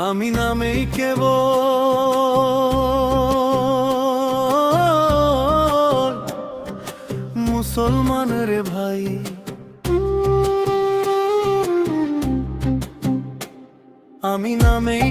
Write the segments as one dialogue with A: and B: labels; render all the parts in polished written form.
A: আমি নামেই কেবল মুসলমান রে ভাই। আমি নামেই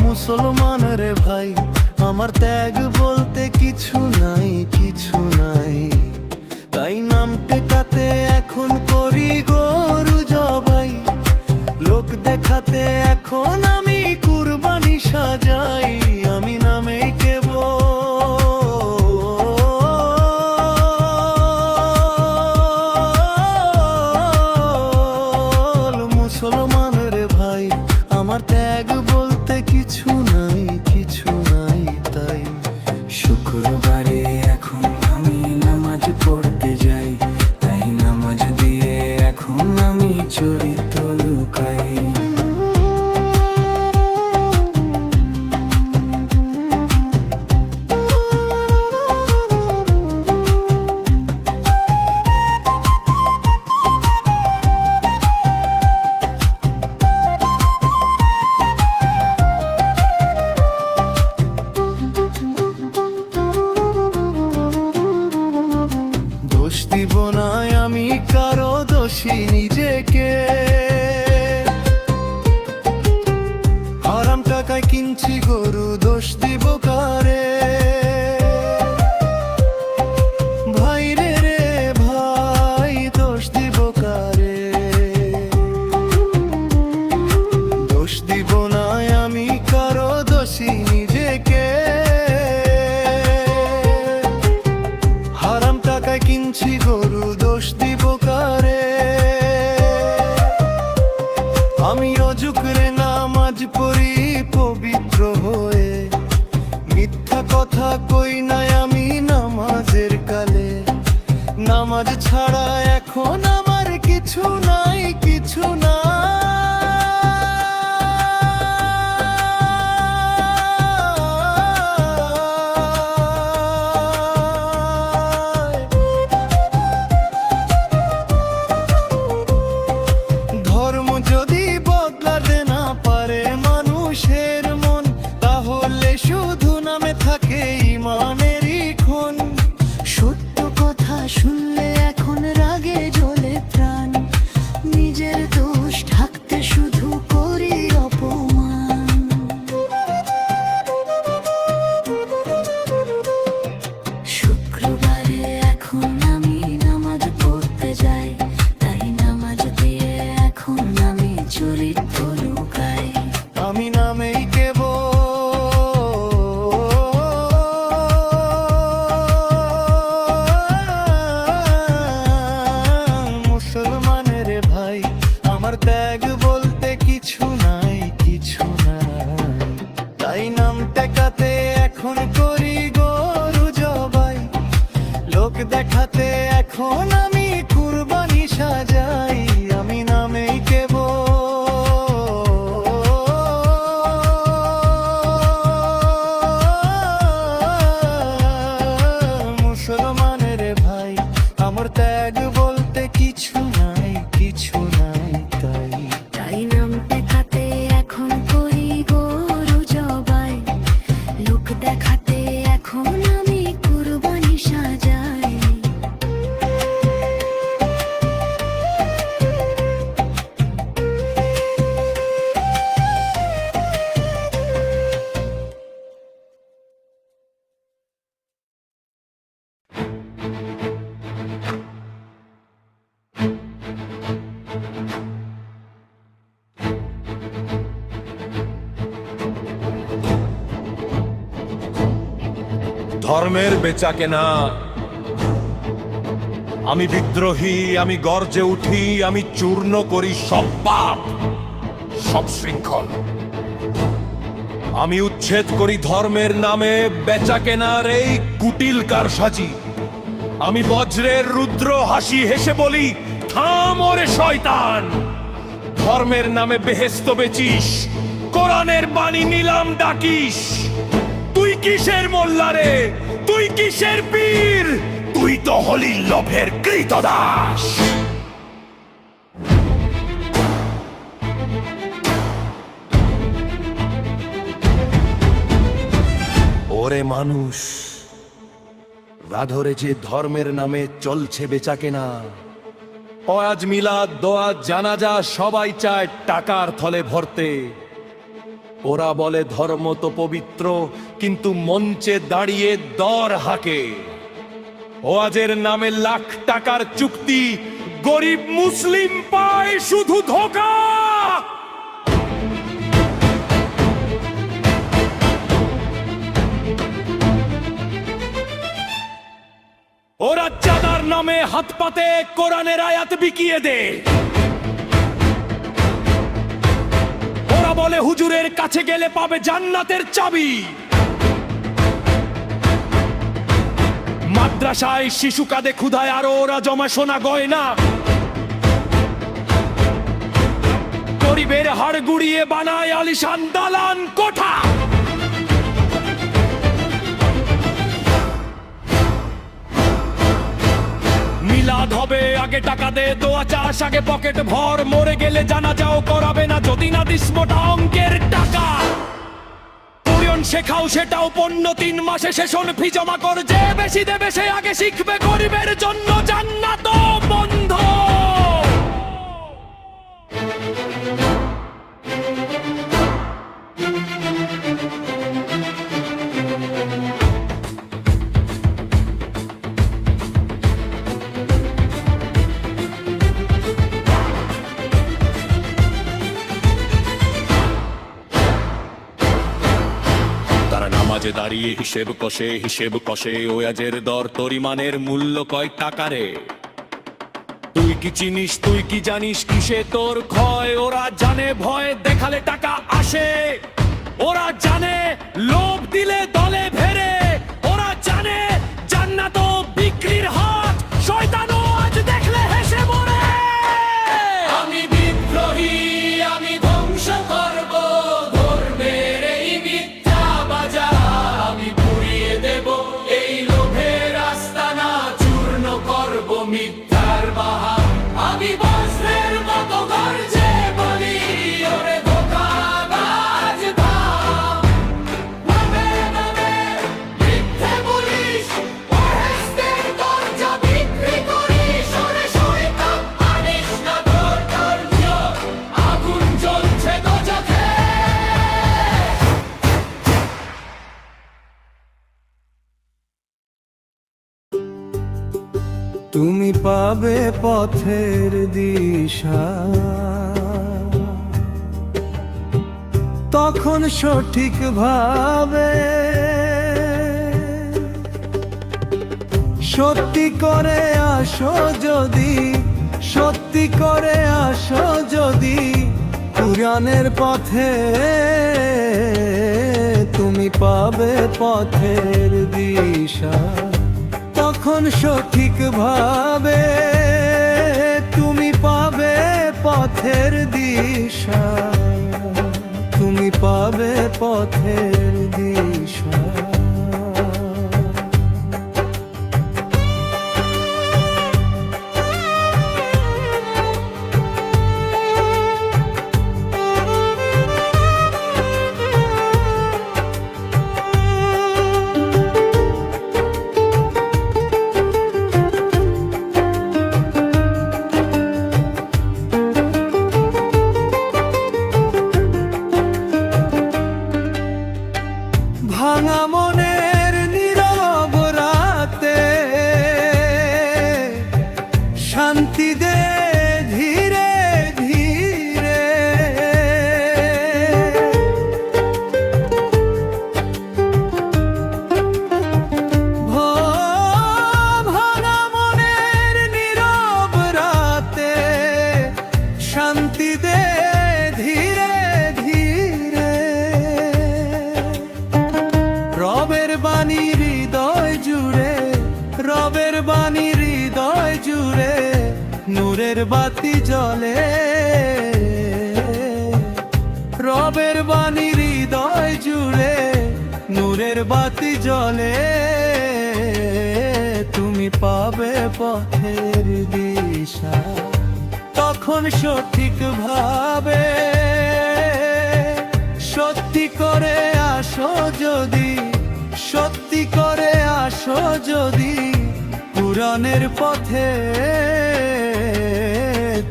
A: মুসলমান রে ভাই। আমার ত্যাগ বলতে কিছু নাই, কিছু নাই। তাই নাম টেকাতে এখন করি গরু জবাই। লোক দেখাতে এখন আমি কুরবানি সাজাই। আমি নামেই কেবল মুসলমান রে ভাই। আমার ত্যাগ বলতে কিছু নাই, কিছু নাই। তাই
B: শুক্রবারে এখন আমি নামাজ পড়তে যাই, তাই নামাজ দিয়ে এখন আমি চরিত্র লুকাই।
A: দোষ দিব না আমি কারো, দোষী নিজেকে। হারাম টাকায় কিনছি গরু, দোষ দিব কারে? ভাই রে রে ভাই, দোষ দিব কারে? দোষ দিব না আমি কারো, দোষী নিজেকে। হারাম টাকায় কিনছি গরু, দোষ দিব কারে? আমি অজু করে নামাজ পড়ি পবিত্র হয়ে। মিথ্যা কথা কই নাই আমি নামাজের কালে। নামাজ ছাড়া এখন আমার কিছু নাই, কিছু নাই। ধর্ম যদি বদলাতে না পারে মানুষের মন, তাহলে শুধু নামে থাকে ঈমানেরই খুন।
C: সত্য কথা শুনলে এখন রাগে জ্বলে প্রাণ। নিজের দোষ ঢাকতে শুধু করি অপমান। শুক্রবারে এখন আমি নামাজ পড়তে যাই, তাই নামাজ দিয়ে এখন আমি চরিত্র লুকাই।
A: আমি নামেই মুসলমানের ভাই। আমার ত্যাগ বলতে কিছু নাই, কিছু নাই। তাই নাম টেকাতে এখন করি গরু জবাই। লোক দেখাতে এখন আমি কুরবানি সাজাই। আমি নামেই মুসলমানের ভাই। আমার ত্যাগ বলতে কিছু নাই, কিছু নাই। তাই
C: তাই নাম দেখাতে এখন করি গরু জবাই। লোক দেখাতে এখন আমি কুরবানি সাজাই।
D: ধর্মের বেচা কেনা। আমি বিদ্রোহী, আমি গর্জে উঠি, আমি চূর্ণ করি সব পাপ, সব শৃঙ্খল। আমি উচ্ছেদ করি ধর্মের নামে বেচা কেনার এই কুটিল কারসাজি। আমি বজ্রের রুদ্র হাসি হেসে বলি, থাম ওরে শয়তান। ধর্মের নামে বেহেস্ত বেচিস, কোরআনের বাণী নিলাম ডাকিস। তুই কিসের মোল্লা রে, তুই কিসের পীর? তুই তো হলি লোভের কৃতদাস। ওরে মানুষ, রাধরে যে ধর্মের নামে চলছে বেচাকেনা, আজ মিলাদ দোয়াত জানাজা সবাই চায় টাকার থলে ভরতে। ওরা বলে ধর্ম তো পবিত্র, কিন্তু মঞ্চে দাঁড়িয়ে দর হাঁকে। ওয়াজের নামে লাখ টাকার চুক্তি, গরিব মুসলিম পায় শুধু ধোঁকা। ওরা চাঁদার নামে হাত পাতে কোরআনের আয়াত বিকিয়ে দে। ওরা বলে হুজুরের কাছে গেলে পাবে জান্নাতের চাবি। মাদ্রাসায় শিশু কাঁদে ক্ষুধায়, আরো ওরা জমা সোনা গয়না। গরিবের হাড় গুড়িয়ে বানায় আলিশান দালান কোঠা। মিলাদ হবে আগে টাকা দে, দোয়া চাষ আগে পকেট ভর। মরে গেলে জানাজাও করাবে না যদি না দিস মোটা অঙ্কের টাকা। কোরআন শেখাও সেটাও পণ্য, 3 মাসে সেশন ফি জমা কর। যে বেশি দেবে সে আগে শিখবে, গরিবের জন্য জান্নাত বন্ধ। নামাজে দাঁড়িয়ে হিসেব কষে ওয়াজের দর তরিমানের মূল্য কয় টাকা রে। তুই কি চিনিস, তুই কি জানিস কিসে তোর ক্ষয়? ওরা জানে ভয় দেখালে টাকা আসে। ওরা জানে লোভ দিলে দলে ভেরে। ওরা জানে জান্নাত বিক্রির হাট, শয়তানও আজ দেখলে হেসে মরে। আমি বিদ্রোহী, আমি ধ্বংস করব ধর্মের এই মিথ্যা বাজার। আমি পুড়িয়ে দেব এই লোভের আস্তানা, চূর্ণ করব মিথ্যার বাহার। আমি বজ্রের মতো গর্জে বলি, ওরে ধোঁকাবাজ ভাব। নামে নামে মিথ্যে বলিস, বেহেশতের দরজা বিক্রি করিস। ওরে শয়তান আনিস না ধৈর্য, আগুন জ্বলছে দোজখে।
A: তুমি পাবে পথের দিশা, তখন সঠিক ভাবে সত্যি করে আসো যদি, সত্যি করে আসো যদি কুরআনের পথে। তুমি পাবে পথের দিশা, তখন সঠিক ভাবে তুমি পাবে পথের দিশা। তুমি পাবে পথের দিশা। ভাঙা মনের নীরব রাতে শান্তি দে ধীরে ধীরে। ভাঙা মনের নীরব রাতে শান্তি দে ধীরে ধীরে। রবের বাণী হৃদয় জুড়ে, রবের বাণী হৃদয় জুড়ে নূরের বাতি জ্বলে। রবের বাণী হৃদয় জুড়ে নূরের বাতি জ্বলে। তুমি তুমি পাবে পথের দিশা। তখন সঠিক ভাবে সত্যি করে আসো যদি, সত্যি করে আসো যদি পুরাণের পথে,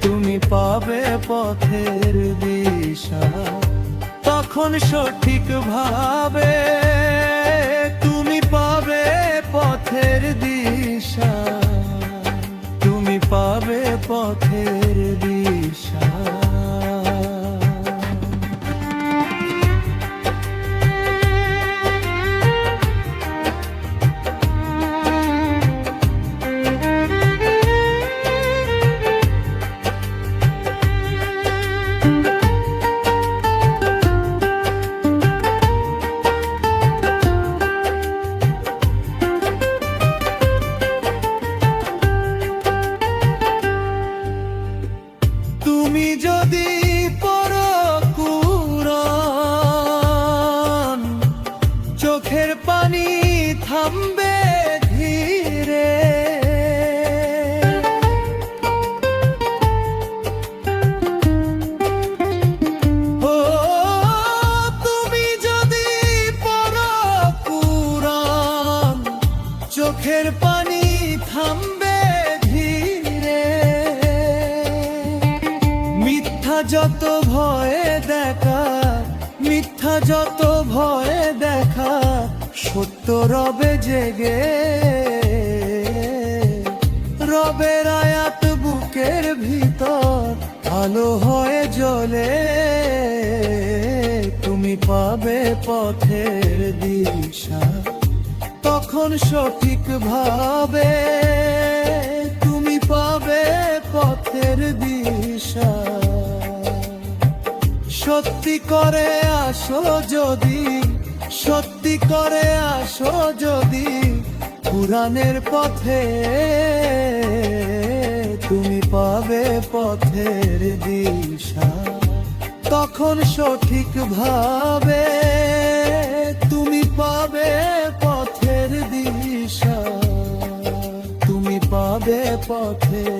A: তুমি পাবে পথের দিশা। তখন সঠিক ভাবে তুমি পাবে পথের দিশা, তুমি পাবে পথের দিশা। তুমি যদি পড়ো কুরআন, চোখের পানি থামবে ধীরে। ও তুমি যদি পড়ো কুরআন, চোখের পানি থামবে ধীরে। মিথ্যা যত ভয়ে দেখা, মিথ্যা যত ভয়ে দেখা, সত্য রবে জেগে। রবের আয়াত বুকের ভিতর আলো হয়ে জ্বলে। তুমি পাবে পথের দিশা। তখন সঠিক ভাবে তুমি পাবে পথের দিশা। সত্যি করে আসো যদি, সত্যি করে আসো যদি পুরাণের পথে, তুমি পাবে পথের দিশা। তখন সঠিক ভাবে তুমি পাবে পথের দিশা, তুমি পাবে পথের